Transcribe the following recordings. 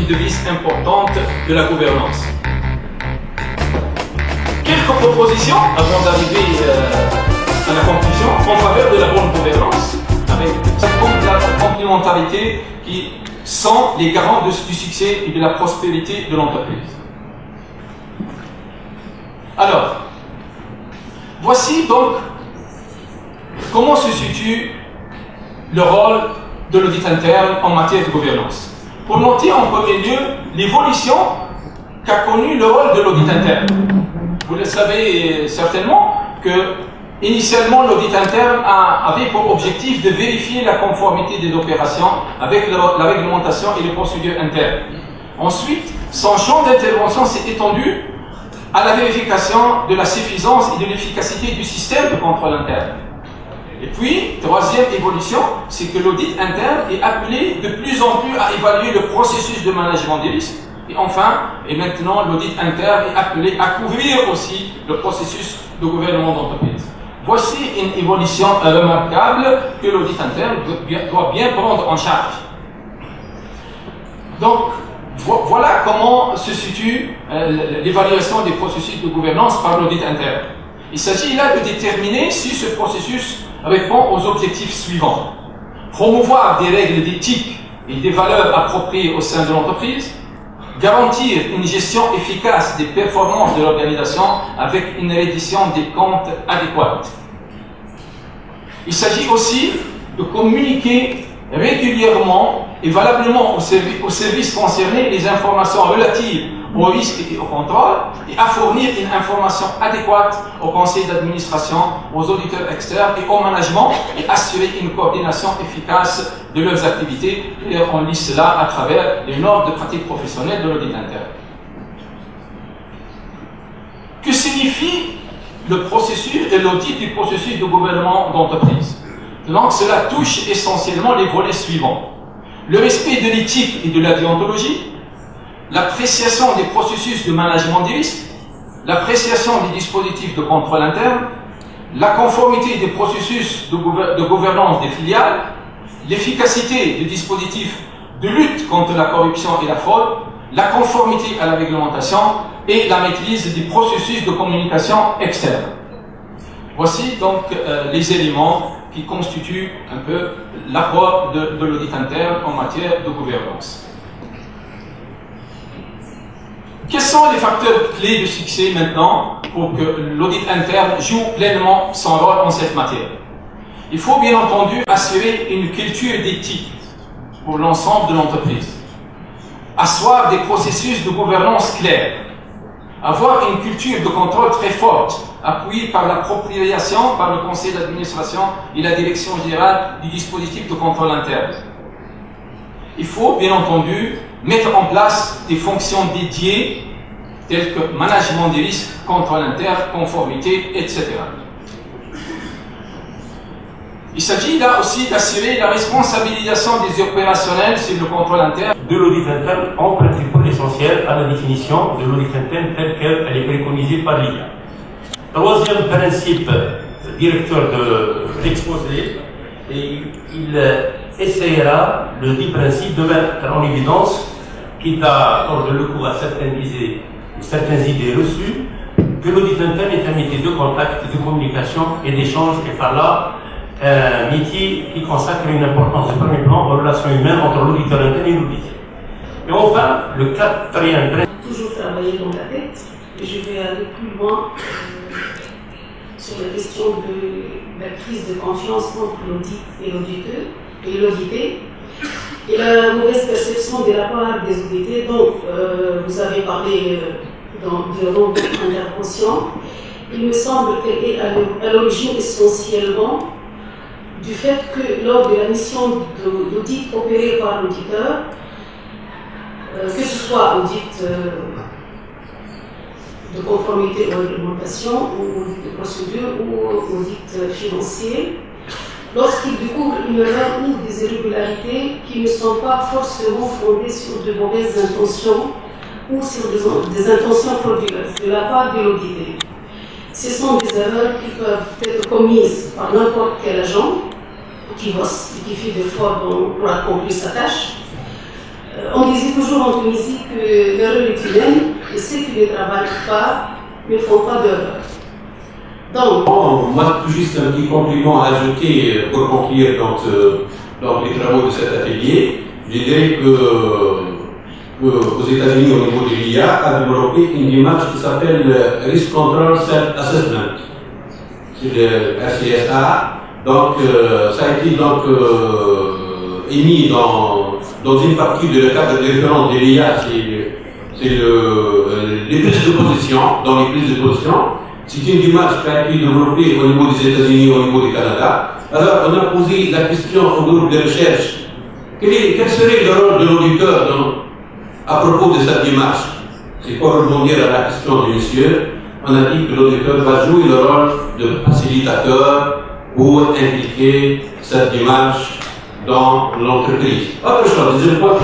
une devise importante de la gouvernance. Quelques propositions avant d'arriver à la conclusion en faveur de la bonne gouvernance, avec la complémentarité qui sont les garants du succès et de la prospérité de l'entreprise. Alors, voici donc comment se situe le rôle de l'audit interne en matière de gouvernance. Pour noter en premier lieu l'évolution qu'a connue le rôle de l'audit interne. Vous le savez certainement que initialement l'audit interne avait pour objectif de vérifier la conformité des opérations avec la réglementation et les procédures internes. Ensuite, son champ d'intervention s'est étendu à la vérification de la suffisance et de l'efficacité du système de contrôle interne. Et puis, troisième évolution, c'est que l'audit interne est appelé de plus en plus à évaluer le processus de management des risques. Et enfin, et maintenant, l'audit interne est appelé à couvrir aussi le processus de gouvernement d'entreprise. Voici une évolution remarquable que l'audit interne doit bien prendre en charge. Donc, voilà comment se situe l'évaluation des processus de gouvernance par l'audit interne. Il s'agit là de déterminer si ce processus répond aux objectifs suivants. Promouvoir des règles d'éthique et des valeurs appropriées au sein de l'entreprise, garantir une gestion efficace des performances de l'organisation avec une reddition des comptes adéquate. Il s'agit aussi de communiquer régulièrement et valablement aux services concernés les informations relatives aux risques et au contrôle et à fournir une information adéquate au conseil d'administration, aux auditeurs externes et au management et assurer une coordination efficace de leurs activités. Et on lit cela à travers les normes de pratique professionnelle de l'audit interne. Que signifie le processus et l'audit du processus de gouvernement d'entreprise? Donc cela touche essentiellement les volets suivants. Le respect de l'éthique et de la déontologie, l'appréciation des processus de management des risques, l'appréciation des dispositifs de contrôle interne, la conformité des processus de gouvernance des filiales, l'efficacité des dispositifs de lutte contre la corruption et la fraude, la conformité à la réglementation et la maîtrise des processus de communication externe. Voici donc les éléments qui constituent un peu l'apport de l'audit interne en matière de gouvernance. Quels sont les facteurs clés de succès maintenant pour que l'audit interne joue pleinement son rôle en cette matière? Il faut bien entendu assurer une culture d'éthique pour l'ensemble de l'entreprise, asseoir des processus de gouvernance clairs, avoir une culture de contrôle très forte, appuyée par l'appropriation par le conseil d'administration et la direction générale du dispositif de contrôle interne. Il faut bien entendu mettre en place des fonctions dédiées telles que management des risques, contrôle interne, conformité, etc. Il s'agit là aussi d'assurer la responsabilisation des opérationnels sur le contrôle interne. De l'audit interne en principe essentiel à la définition de l'audit interne telle qu'elle est préconisée par l'IA. Troisième principe directeur de l'exposé, et il essayera le dit principe de mettre en évidence, quitte à tordre le cou à certaines idées reçues, que l'audit interne est un métier de contact, de communication et d'échange, et par là, un métier qui consacre une importance de premier plan aux relations humaines entre l'auditeur interne et l'audité. Et enfin, le quatrième principe. Toujours travailler dans la tête, et je vais aller plus loin sur la question de la crise de confiance entre l'audit et l'auditeur, et l'audité, et la mauvaise perception de la part des audités. Donc, vous avez parlé durant votre intervention. Il me semble qu'elle est à l'origine essentiellement du fait que lors de la mission d'audit opérée par l'auditeur, que ce soit audit de conformité aux réglementations, ou audit de procédure, ou audit financier, lorsqu'il découvre une erreur ou des irrégularités qui ne sont pas forcément fondées sur de mauvaises intentions ou sur des intentions frauduleuses de la part de l'audité. Ce sont des erreurs qui peuvent être commises par n'importe quel agent qui bosse et qui fait des fois pour accomplir sa tâche. On disait toujours en Tunisie que l'erreur est humaine et ceux qui ne travaillent pas ne font pas d'erreur. Donc, moi, tout juste un petit compliment à ajouter pour conclure donc les travaux de cet atelier. Je dirais qu'aux États-Unis, au niveau de l'IA, a développé une démarche qui s'appelle Risk Control Self-Assessment. C'est le RCSA. Donc, ça a été donc émis dans une partie de le cadre de référence de l'IA, c'est les prises de position, dans les prises de position. C'est une démarche qui a été développée au niveau des États-Unis et au niveau du Canada. Alors, on a posé la question au groupe de recherche. Quel serait le rôle de l'auditeur à propos de cette démarche? C'est pour rebondir à la question du monsieur. On a dit que l'auditeur va jouer le rôle de facilitateur pour impliquer cette démarche dans l'entreprise. Autre chose, deuxième point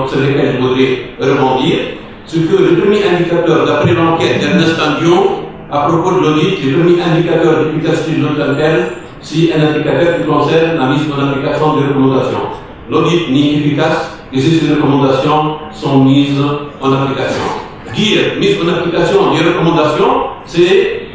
sur lequel je voudrais rebondir, c'est que le premier indicateur, d'après l'enquête d'Ernest Andion, à propos de l'audit, le premier indicateur d'efficacité de l'audit interne, c'est un indicateur qui concerne la mise en application des recommandations. L'audit n'est efficace que si ces recommandations sont mises en application. Dire mise en application des recommandations, c'est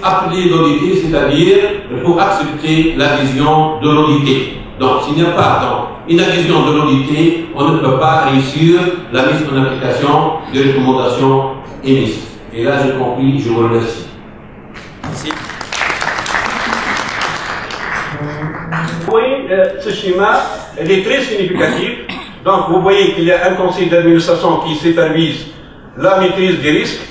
appeler l'audité, c'est-à-dire il faut accepter l'adhésion de l'audité. Donc, s'il n'y a pas une adhésion de l'audité, on ne peut pas réussir la mise en application des recommandations émises. Et là, j'ai compris, je vous remercie. Merci. Oui, ce schéma, il est très significatif. Donc, vous voyez qu'il y a un conseil d'administration qui supervise la maîtrise des risques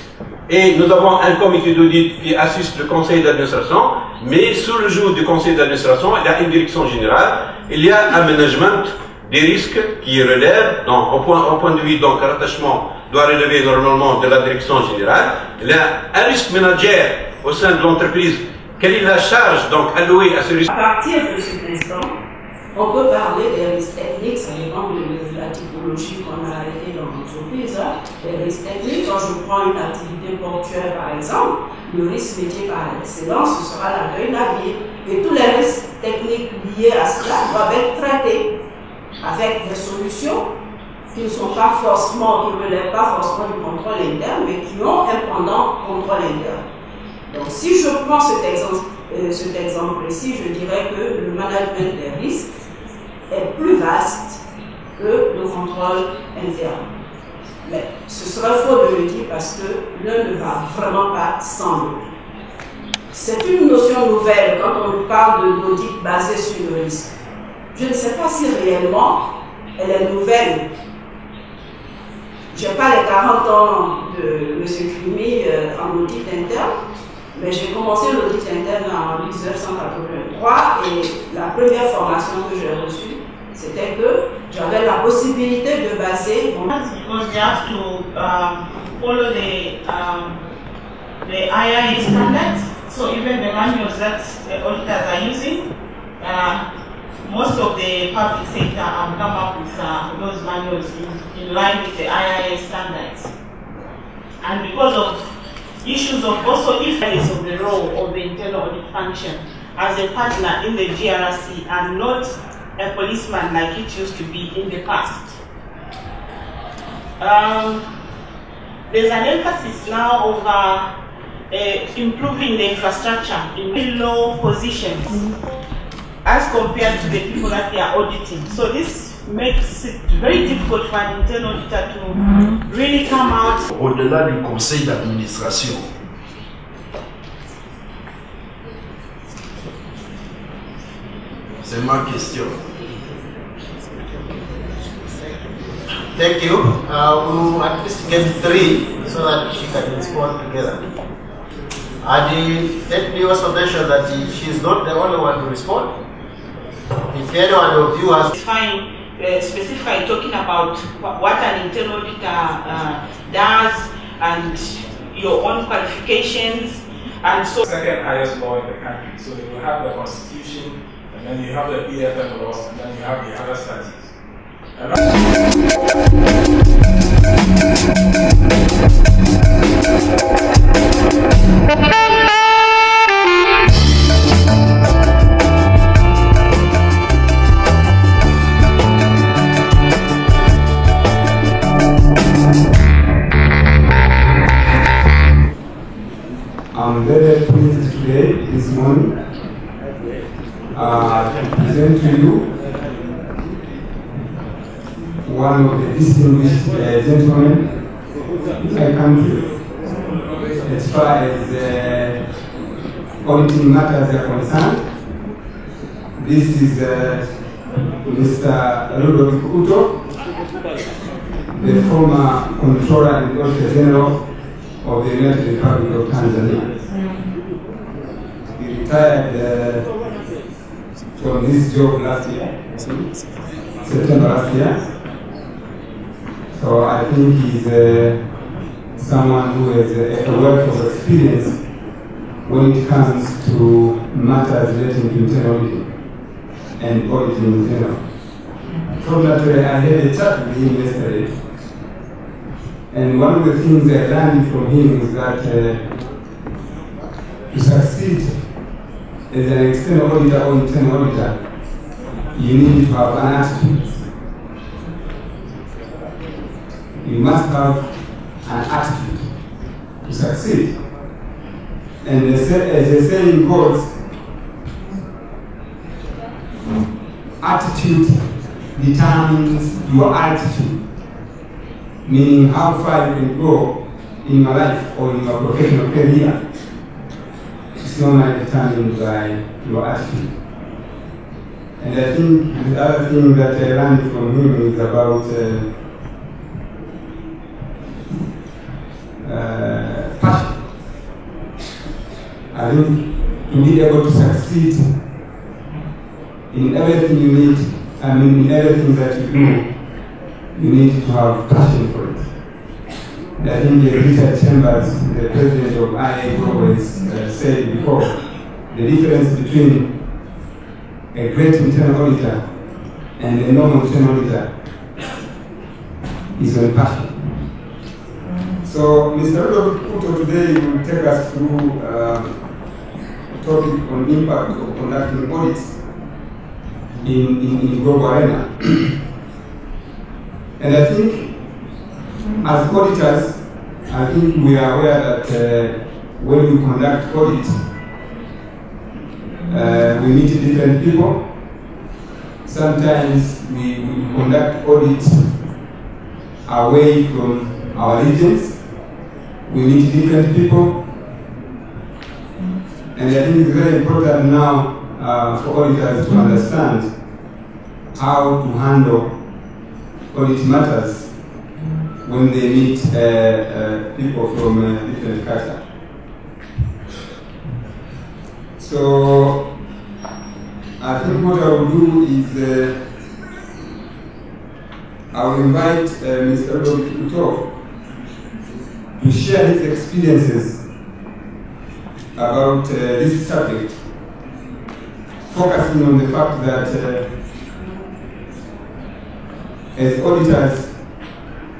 et nous avons un comité d'audit qui assiste le conseil d'administration, mais sous le jour du conseil d'administration, il y a une direction générale, il y a un management des risques qui relève, donc au point de vue donc rattachement doit relever normalement de la direction générale. Il y a un risque manager au sein de l'entreprise. Quelle est la charge donc allouée à ce risque? À partir de cet instant, on peut parler des risques techniques, ça dépend de la typologie qu'on a arrêtée dans l'entreprise. Les risques techniques, quand je prends une activité portuaire par exemple, le risque métier par excellence, ce sera l'accueil navire. Et tous les risques techniques liés à cela doivent être traités avec des solutions qui ne sont pas forcément, qui ne relèvent pas forcément du contrôle interne, mais qui ont un pendant contrôle interne. Donc si je prends cet exemple précis, je dirais que le management des risques est plus vaste que le contrôle interne. Mais ce serait faux de le dire parce que l'un ne va vraiment pas sans l'autre. C'est une notion nouvelle quand on parle de l'audit basé sur le risque. Je ne sais pas si réellement elle est nouvelle. Je n'ai pas les 40 ans de M. Crimi en audit interne, mais j'ai commencé l'audit interne en 1983 et la première formation que j'ai reçue, c'était que j'avais la possibilité de baser mon... Because they have to follow the IIA standards, so even the manuals that the auditors are using, most of the public sector have come up with those manuals in line with the IIA standards. And because of issues of also effects of the role of the internal audit function as a partner in the GRC and not a policeman like it used to be in the past. There's an emphasis now over improving the infrastructure in low positions as compared to the people that they are auditing. So this makes it very difficult for an internal auditor to really come out. Au-delà du conseil d'administration, c'est ma question. Thank you. We'll at least get 3 so that she can respond together. And let me also mention that she is not the only one to respond. If anyone of you has... Fine, specifically talking about what an internal auditor does and your own qualifications and so... Second highest law in the country. So you have the constitution, and then you have the PFM laws, and then you have the other statutes. I'm very pleased today, this morning, to present to you one of the distinguished gentlemen in my country as far as auditing matters are concerned. This is Mr. Ludovic Uto, the former Controller and Auditor General of the United Republic of Tanzania. He retired from this job last year, September last year. So I think he's someone who has a wealth of experience when it comes to matters relating to internal auditing and auditing in general. From that, I had a chat with him yesterday. And one of the things I learned from him is that to succeed as an external auditor or internal auditor, you need to have an attitude. You must have an attitude to succeed. And as the saying goes, attitude determines your altitude. Meaning how far you can go in your life or in your professional career. It's normally determined by your attitude. And I think the other thing that I learned from him is about passion. I think to be able to succeed in everything you need, in everything that you do, you need to have passion for it. And I think Richard Chambers, the president of IA Global, has said before, the difference between a great internal auditor and a normal internal auditor is on passion. So Mr. Ludovic Uto today will take us through a topic on the impact of conducting audits in the global arena. And I think, as auditors, I think we are aware that when we conduct audit, we meet different people. Sometimes we conduct audits away from our regions. We meet different people. And I think it's very important now for auditors to understand how to handle audit matters when they meet people from different cultures. So I think what I will do is I will invite Mr. Ludovic Uto to share his experiences about this subject, focusing on the fact that as auditors,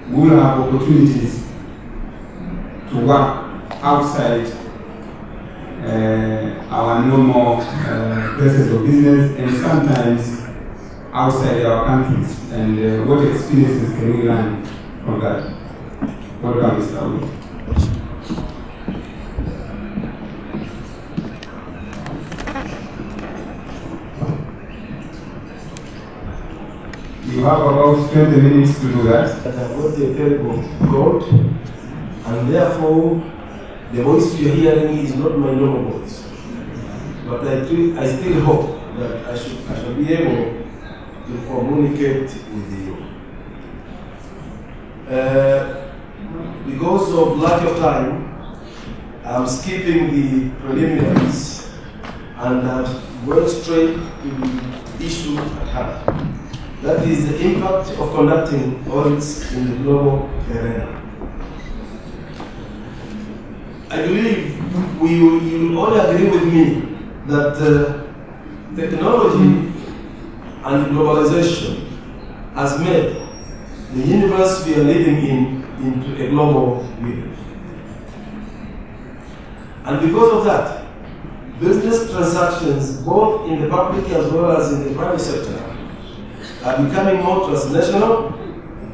we will have opportunities to work outside our normal places of business and sometimes outside our countries. And what experiences can we learn from that? Welcome, Mr. Uto. You have about 20 minutes to do that. That I've got the help of God, and therefore the voice you are hearing is not my normal voice. But I still hope that I shall be able to communicate with you. Because of lack of time, I'm skipping the preliminaries and I'm going straight to the issue at hand. That is the impact of conducting audits in the global arena. I believe you will all agree with me that technology and globalization has made the universe we are living in into a global village. And because of that, business transactions, both in the public as well as in the private sector, are becoming more transnational,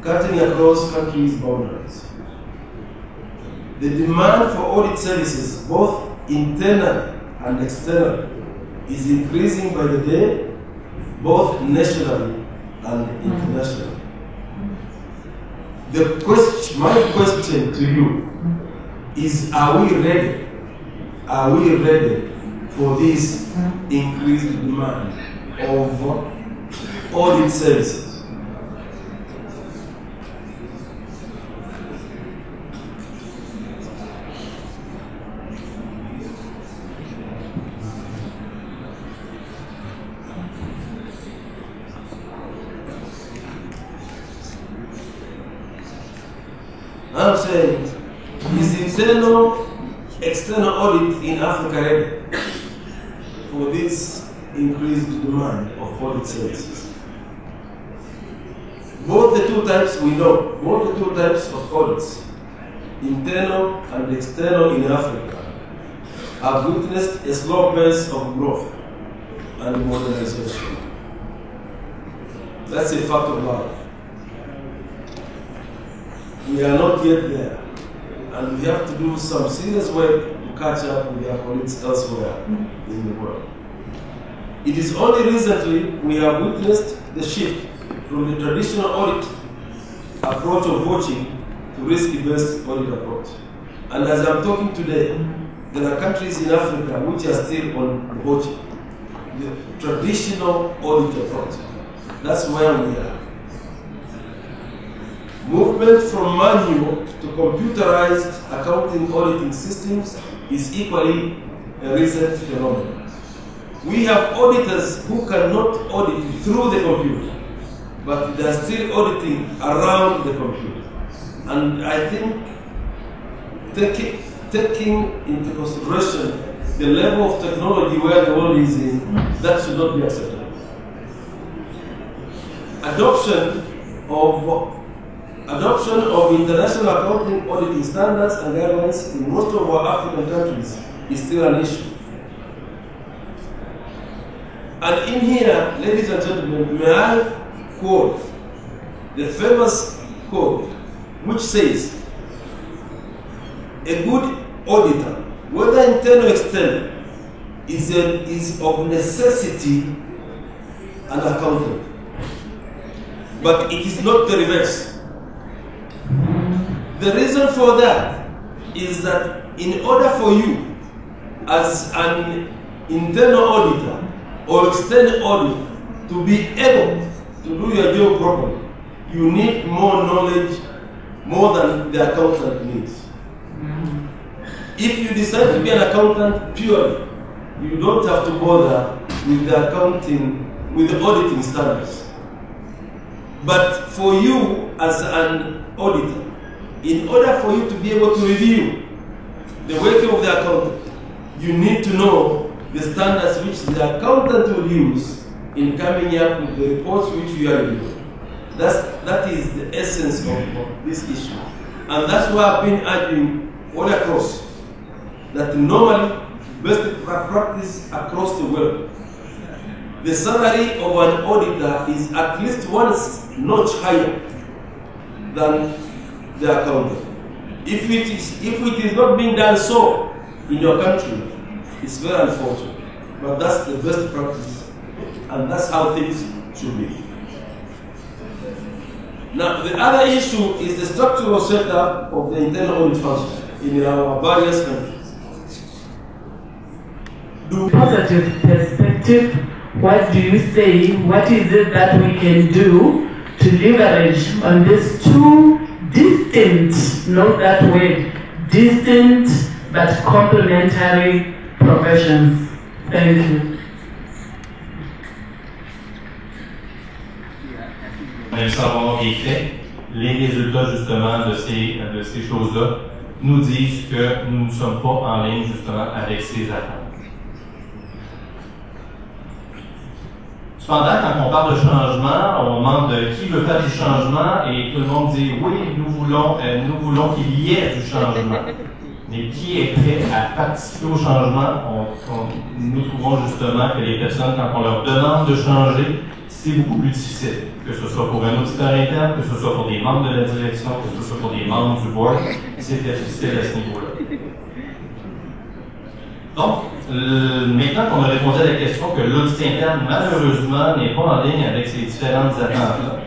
cutting across countries' boundaries. The demand for audit services, both internal and external, is increasing by the day, both nationally and internationally. My question to you is, are we ready? Are we ready for this increased demand of audit services? I'm saying, is internal, external audit in Africa ready for this increased demand of audit services? Both the two types we know, both the two types of audits, internal and external in Africa, have witnessed a slow pace of growth and modernization. That's a fact of life. We are not yet there, and we have to do some serious work to catch up with our colleagues elsewhere in the world. It is only recently we have witnessed the shift from the traditional audit approach of watching to risk-based audit approach. And as I'm talking today, there are countries in Africa which are still on watching, the traditional audit approach. That's where we are. Movement from manual to computerized accounting auditing systems is equally a recent phenomenon. We have auditors who cannot audit through the computer, but they are still auditing around the computer. And I think taking into consideration the level of technology where the world is in, that should not be acceptable. Adoption of international accounting auditing standards and guidelines in most of our African countries is still an issue. And in here, ladies and gentlemen, may I quote the famous quote which says, a good auditor, whether internal or external, is of necessity an accountant. But it is not the reverse. The reason for that is that in order for you as an internal auditor or external auditor to be able to do your job properly, you need more knowledge, more than the accountant needs. If you decide to be an accountant purely, you don't have to bother with the accounting, with the auditing standards. But for you as an auditor, in order for you to be able to review the working of the accountant, you need to know the standards which the accountant will use in coming up with the reports which you are reviewing. That is the essence of this issue. And that's why I've been arguing all across that normally best practice across the world, the salary of an auditor is at least one notch higher than the accountant. If it is not being done so in your country, it's very unfortunate. But that's the best practice, and that's how things should be. Now, the other issue is the structural setup of the internal audit function in our various countries. Positive perspective, what do you say? What is it that we can do to leverage on these two distinct, note that word, distinct but complementary professions? Thank you. Le savoir est fait. Les résultats justement de ces choses-là nous disent que nous ne sommes pas en ligne justement avec ces attentes. Cependant, quand on parle de changement, on demande qui veut faire du changement et tout le monde dit oui, nous voulons qu'il y ait du changement. Mais qui est prêt à participer au changement? Nous trouvons justement que les personnes, quand on leur demande de changer, c'est beaucoup plus difficile. Que ce soit pour un auditeur interne, que ce soit pour des membres de la direction, que ce soit pour des membres du board, c'est difficile à ce niveau-là. Donc, maintenant qu'on a répondu à la question que l'audit interne, malheureusement, n'est pas en ligne avec ces différentes attentes-là,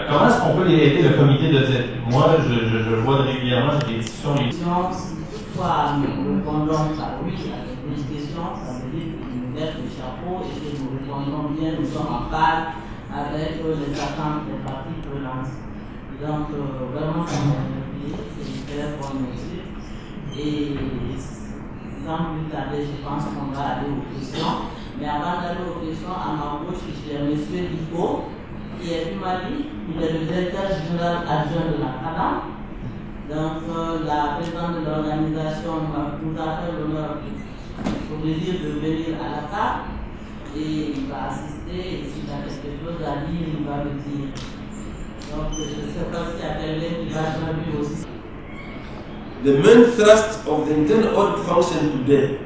comment est-ce qu'on peut les aider, le comité d'audit? Moi, je vois régulièrement des discussions. Soit nous répondons par oui à cette question, ça veut dire que nous mettons le chapeau et que nous répondons bien, nous sommes en phase avec les attentes des parties prenantes. Donc, vraiment, ça m'a aidé, c'est une très bonne mesure. Et sans plus tarder, je pense qu'on va aller aux questions. Mais avant d'aller aux questions, à ma gauche, j'ai M. Lico, qui est du Mali, il est le directeur général adjoint de la CADA. Donc, la présidente de l'organisation nous a fait l'honneur au plaisir de venir à la table et il va assister. Et s'il a quelque chose à dire, il va le dire. Donc, je ne sais pas s'il y a quelqu'un qui va joindre lui aussi. The main thrust of the internal audit function today